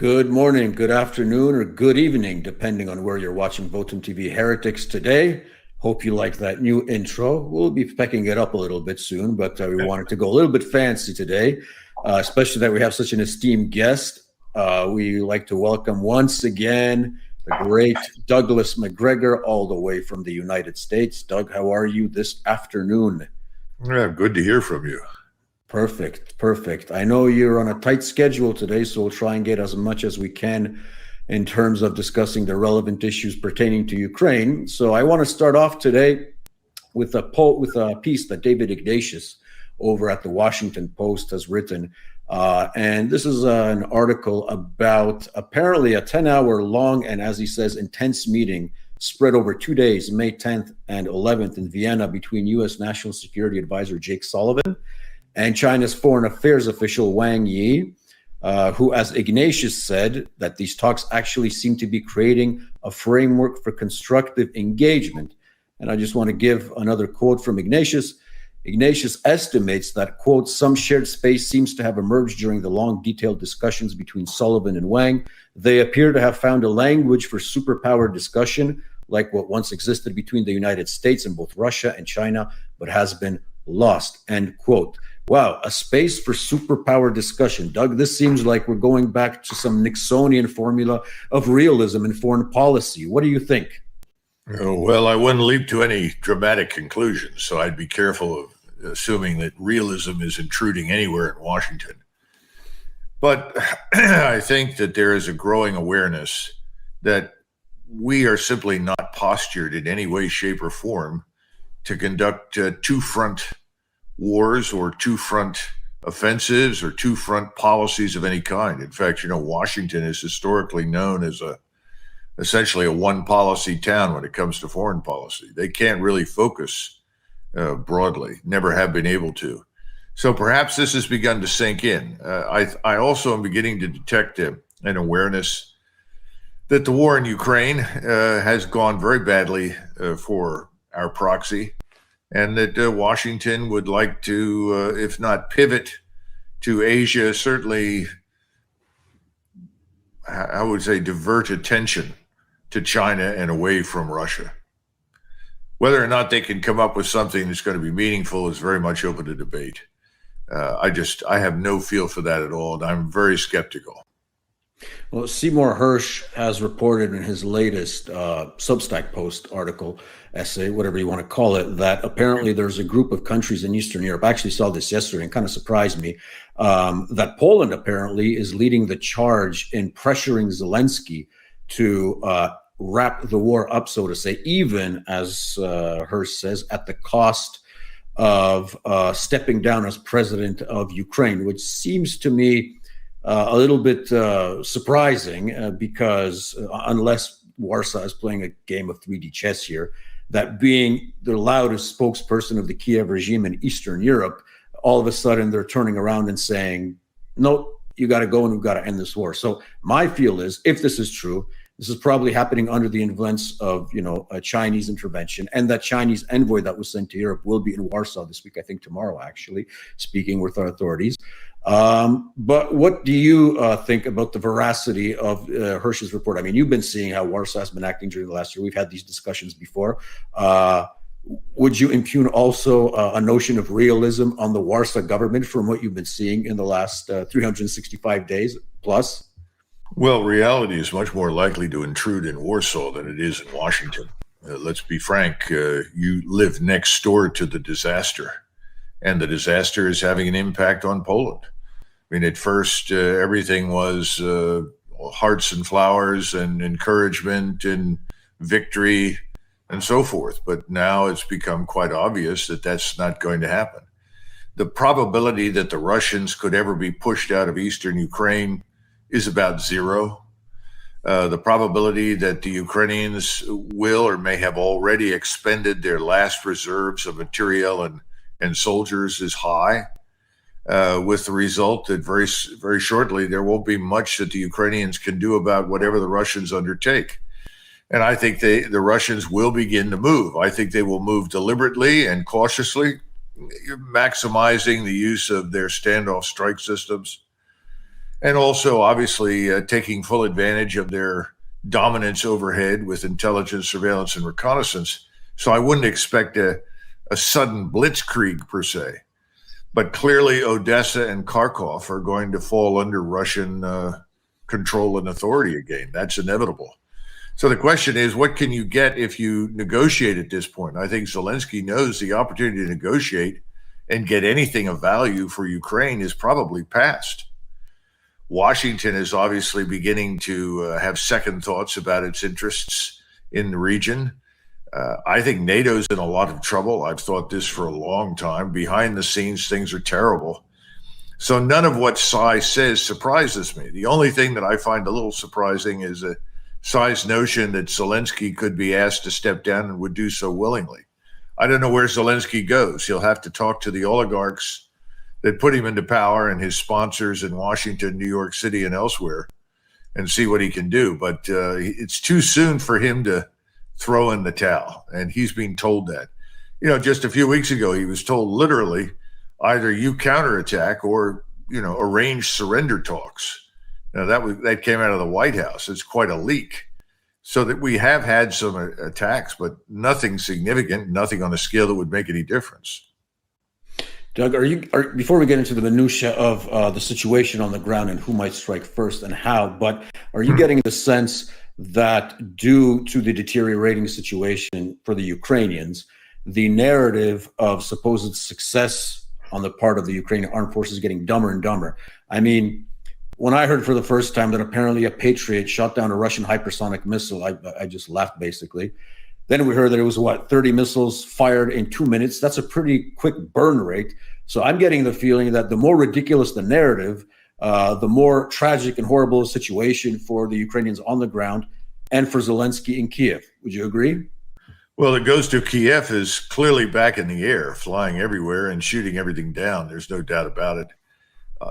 Good morning, good afternoon, or good evening, depending on where you're watching Votum TV Heretics today. Hope you like that new intro. We'll be pecking it up a little bit soon, but we wanted to go a little bit fancy today, especially that we have such an esteemed guest. We like to welcome once again the great Douglas McGregor, all the way from the United States. Doug, how are you this afternoon? Yeah, good to hear from you. Perfect. I know you're on a tight schedule today, so we'll try and get as much as we can in terms of discussing the relevant issues pertaining to Ukraine. So I want to start off today with a piece that David Ignatius over at the Washington Post has written. And this is an article about apparently a 10-hour long and, as he says, intense meeting spread over 2 days, May 10th and 11th in Vienna, between U.S. National Security Advisor Jake Sullivan and China's foreign affairs official Wang Yi, who, as Ignatius said, that these talks actually seem to be creating a framework for constructive engagement. And I just want to give another quote from Ignatius. Ignatius estimates that, quote, some shared space seems to have emerged during the long, detailed discussions between Sullivan and Wang. They appear to have found a language for superpower discussion, like what once existed between the United States and both Russia and China, but has been lost, end quote. Wow, a space for superpower discussion. Doug, this seems like we're going back to some Nixonian formula of realism in foreign policy. What do you think? Well, I wouldn't leap to any dramatic conclusions, so I'd be careful of assuming that realism is intruding anywhere in Washington. But I think that there is a growing awareness that we are simply not postured in any way, shape, or form to conduct two-front wars or two-front offensives or two-front policies of any kind. In fact, Washington is historically known as essentially a one-policy town when it comes to foreign policy. They can't really focus broadly, never have been able to. So perhaps this has begun to sink in. I also am beginning to detect an awareness that the war in Ukraine has gone very badly for our proxy, and that Washington would like to, if not pivot to Asia, certainly, I would say, divert attention to China and away from Russia. Whether or not they can come up with something that's going to be meaningful is very much open to debate. I have no feel for that at all, and I'm very skeptical. Well, Seymour Hersh has reported in his latest Substack post, article, essay, whatever you want to call it, that apparently there's a group of countries in Eastern Europe. I actually saw this yesterday and kind of surprised me, that Poland apparently is leading the charge in pressuring Zelensky to wrap the war up, so to say, even, as Hersh says, at the cost of stepping down as president of Ukraine, which seems to me a little bit surprising, because unless Warsaw is playing a game of 3D chess here, that being the loudest spokesperson of the Kiev regime in Eastern Europe, all of a sudden they're turning around and saying, no, you got to go and we've got to end this war. So my feel is, if this is true, this is probably happening under the influence of, a Chinese intervention, and that Chinese envoy that was sent to Europe will be in Warsaw this week, I think tomorrow, actually, speaking with our authorities. But what do you think about the veracity of Hersh's report? I mean, you've been seeing how Warsaw has been acting during the last year. We've had these discussions before. Would you impugn also a notion of realism on the Warsaw government from what you've been seeing in the last 365 days plus? Well, reality is much more likely to intrude in Warsaw than it is in Washington. Let's be frank, you live next door to the disaster, and the disaster is having an impact on Poland. I mean, at first, everything was hearts and flowers and encouragement and victory and so forth. But now it's become quite obvious that that's not going to happen. The probability that the Russians could ever be pushed out of eastern Ukraine is about zero. The probability that the Ukrainians will or may have already expended their last reserves of material and soldiers is high, with the result that very, very shortly there won't be much that the Ukrainians can do about whatever the Russians undertake. And I think the Russians will begin to move. I think they will move deliberately and cautiously, maximizing the use of their standoff strike systems. and also obviously taking full advantage of their dominance overhead with intelligence, surveillance, and reconnaissance. So I wouldn't expect a sudden blitzkrieg per se. But clearly Odessa and Kharkov are going to fall under Russian control and authority again. That's inevitable. So the question is, what can you get if you negotiate at this point? I think Zelensky knows the opportunity to negotiate and get anything of value for Ukraine is probably past. Washington is obviously beginning to have second thoughts about its interests in the region. I think NATO's in a lot of trouble. I've thought this for a long time. Behind the scenes, things are terrible. So none of what Tsai says surprises me. The only thing that I find a little surprising is Tsai's notion that Zelensky could be asked to step down and would do so willingly. I don't know where Zelensky goes. He'll have to talk to the oligarchs that put him into power and his sponsors in Washington, New York City, and elsewhere and see what he can do. But it's too soon for him to throw in the towel, and he's being told that. Just a few weeks ago, he was told literally either you counterattack or, arrange surrender talks. Now, that came out of the White House. It's quite a leak. So that we have had some attacks, but nothing significant, nothing on a scale that would make any difference. Doug, before we get into the minutia of the situation on the ground and who might strike first and how, but are you getting the sense that due to the deteriorating situation for the Ukrainians, the narrative of supposed success on the part of the Ukrainian armed forces is getting dumber and dumber? I mean, when I heard for the first time that apparently a Patriot shot down a Russian hypersonic missile, I just laughed, basically. Then we heard that it was, 30 missiles fired in 2 minutes. That's a pretty quick burn rate. So I'm getting the feeling that the more ridiculous the narrative, the more tragic and horrible the situation for the Ukrainians on the ground and for Zelensky in Kiev. Would you agree? Well, the ghost of Kiev is clearly back in the air, flying everywhere and shooting everything down. There's no doubt about it.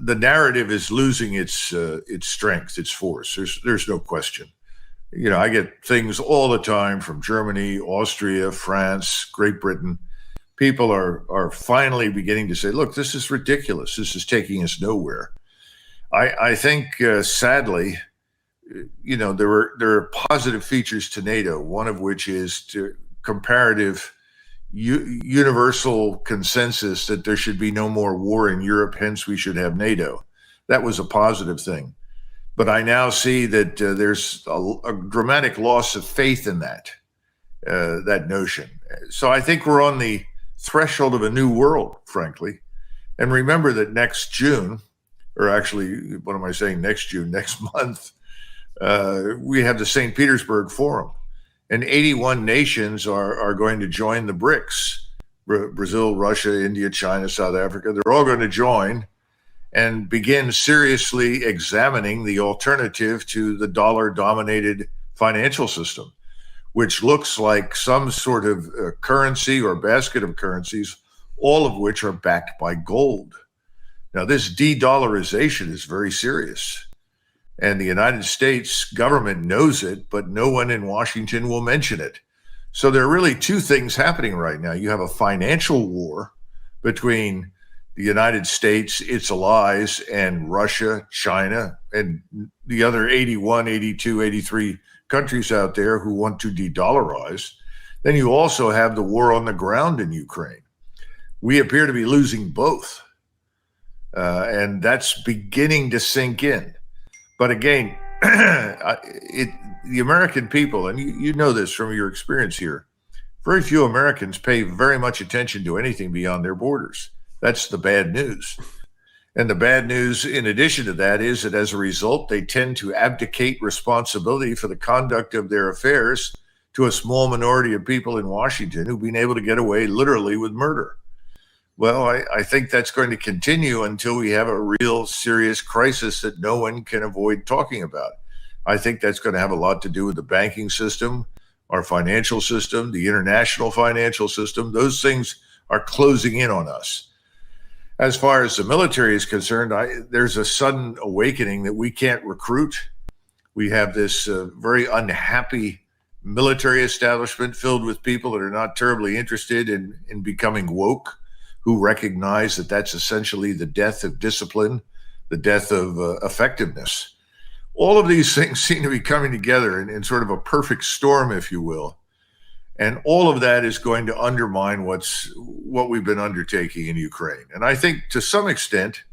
The narrative is losing its strength, its force. There's no question. I get things all the time from Germany, Austria, France, Great Britain. People are finally beginning to say, look, this is ridiculous. This is taking us nowhere. I think, sadly, there are positive features to NATO, one of which is comparative universal consensus that there should be no more war in Europe, hence we should have NATO. That was a positive thing. But I now see that there's a dramatic loss of faith in that notion. So I think we're on the threshold of a new world, frankly. And remember that next June, or actually, what am I saying, next June, next month, we have the St. Petersburg Forum. And 81 nations are going to join the BRICS. Brazil, Russia, India, China, South Africa. They're all going to join and begin seriously examining the alternative to the dollar-dominated financial system, which looks like some sort of currency or basket of currencies, all of which are backed by gold. Now, this de-dollarization is very serious. And the United States government knows it, but no one in Washington will mention it. So there are really two things happening right now. You have a financial war between the United States, its allies, and Russia, China, and the other 81, 82, 83 countries out there who want to de-dollarize. Then you also have the war on the ground in Ukraine. We appear to be losing both. And that's beginning to sink in. But again, the American people, and you know this from your experience here, very few Americans pay very much attention to anything beyond their borders. That's the bad news. And the bad news, in addition to that, is that as a result, they tend to abdicate responsibility for the conduct of their affairs to a small minority of people in Washington who've been able to get away literally with murder. Well, I think that's going to continue until we have a real serious crisis that no one can avoid talking about. I think that's going to have a lot to do with the banking system, our financial system, the international financial system. Those things are closing in on us. As far as the military is concerned, there's a sudden awakening that we can't recruit. We have this very unhappy military establishment filled with people that are not terribly interested in becoming woke, who recognize that that's essentially the death of discipline, the death of effectiveness. All of these things seem to be coming together in sort of a perfect storm, if you will. And all of that is going to undermine what we've been undertaking in Ukraine. And I think to some extent,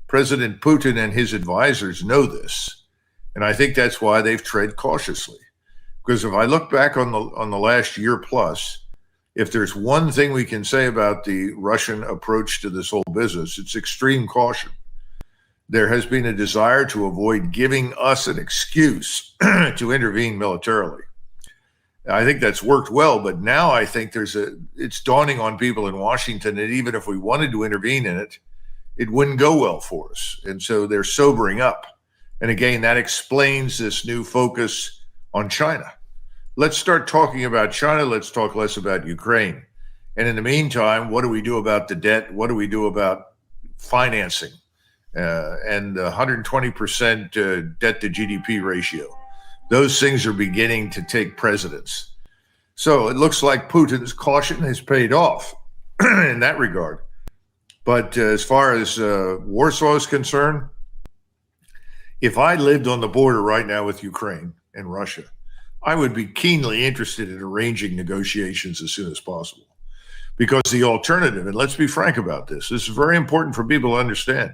President Putin and his advisors know this. And I think that's why they've tread cautiously. Because if I look back on the last year plus, if there's one thing we can say about the Russian approach to this whole business, it's extreme caution. There has been a desire to avoid giving us an excuse to intervene militarily. I think that's worked well, but now I think it's dawning on people in Washington that even if we wanted to intervene in it, it wouldn't go well for us. And so they're sobering up. And again, that explains this new focus on China. Let's start talking about China. Let's talk less about Ukraine. And in the meantime, what do we do about the debt? What do we do about financing and the 120% debt to GDP ratio? Those things are beginning to take precedence. So it looks like Putin's caution has paid off in that regard. But as far as Warsaw is concerned, if I lived on the border right now with Ukraine and Russia, I would be keenly interested in arranging negotiations as soon as possible. Because the alternative, and let's be frank about this is very important for people to understand.